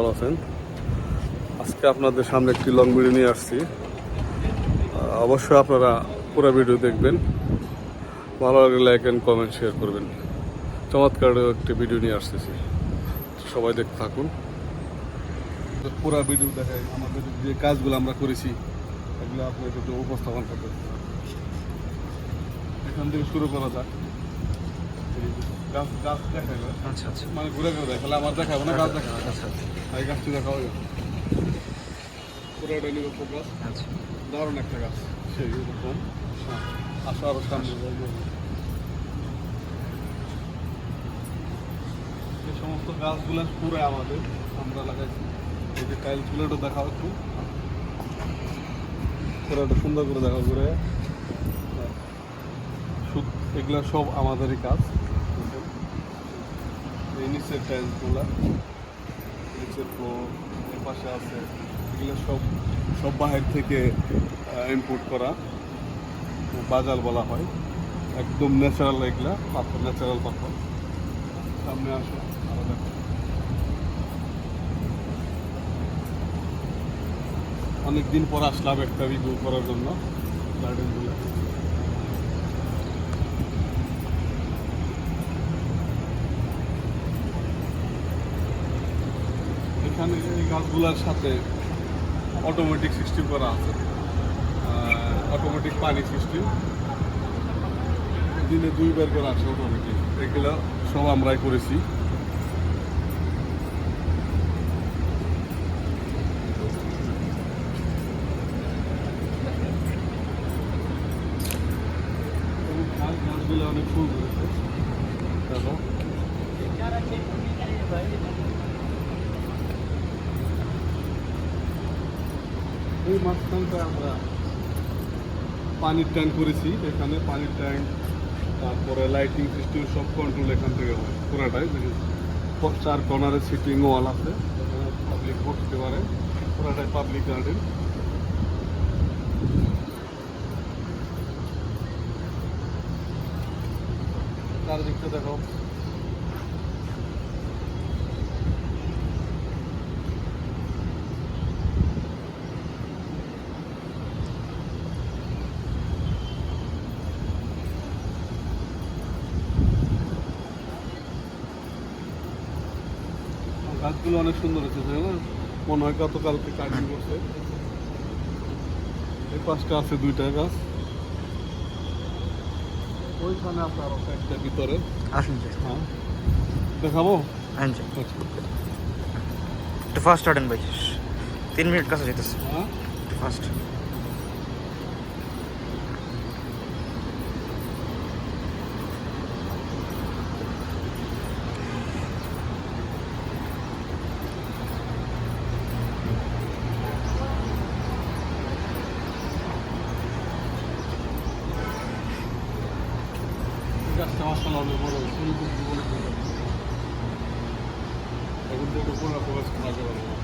ভালো আছেন। আজকে আপনাদের সামনে একটি লং ভিডিও নিয়ে আসছি। অবশ্যই আপনারা পুরো ভিডিও দেখবেন, ভালো লাগলে লাইক অ্যান্ড কমেন্ট শেয়ার করবেন। চমৎকার একটি ভিডিও নিয়ে আসতেছি, সবাই দেখতে থাকুন। পুরো ভিডিও দেখায় আমাদের যে কাজগুলো আমরা করেছি এগুলো আপনাদের একটু উপস্থাপন করতে। এখান থেকে শুরু করা যাক। গাছ গাছ দেখাবে, আচ্ছা আচ্ছা, মানে ঘুরে ঘুরে দেখালে আমার দেখাবো না, গাছ দেখাবে। আচ্ছা এই গাছটি দেখাও, পুরোটা নিব ফোকাস। আচ্ছা, দারুণ একটা গাছ, সেই রকম আসো আরো সামনে যাই। এই সমস্ত গাছগুলো পুরো আমাদের আমরা লাগাইছি। এই যে টাইলসগুলো একটু দেখাও, একটু পুরোটা সুন্দর করে দেখাও ঘুরে। এগুলো সব আমাদেরই কাজ। এই নিচের টাইলসগুলো, নিচের ফ্লোর এর পাশে আছে, এগুলো সব সব বাহির থেকে ইম্পোর্ট করা, বাজাল বলা হয়। একদম ন্যাচারাল এগুলা পাথর, ন্যাচারাল পাথর। সামনে আসো আরো দেখো। অনেকদিন পর আসলাম একটা রিভিউ করার জন্য গার্ডেনগুলো। এখানে এই গাছগুলোর সাথে অটোমেটিক সিস্টেম করা আছে, অটোমেটিক পানি সিস্টেম, দিনে 2 বার করে আসে অটোমেটিক। এগুলো সব আমরাই করেছি। গাছগুলো অনেক ফুল করেছে, দেখো। এই মাঝখানটা আমরা পানির ট্যাঙ্ক করেছি। এখানে পানির ট্যাঙ্ক, তারপরে লাইটিং সিস্টেম সব কন্ট্রোল এখান থেকে হয় পুরাটাই। 4 কর্নারে সিটিং ওয়াল আছে, পাবলিক বসতে পারে। পুরাটাই পাবলিক গার্ডেন। চারদিকটা দেখো। গাছগুলো অনেক সুন্দর হচ্ছে, তাই না? মনে হয় গতকালকে কাটিং করছে। এই পাশটা আছে 2টা গাছ, ওইখানে আছে আরো একটা ভিতরে। আসুন হ্যাঁ, দেখাবো। আচ্ছা, আচ্ছা, একটু ফাস্ট স্টার্টেন ভাই, 3 মিনিট কাছে যেতেছে। হ্যাঁ, ফাস্ট গাছটা মাশাআল্লাহ অনেক বড়, সুন্দর জীবনে এখন থেকে পুরো প্রকাশ করা যাবে না।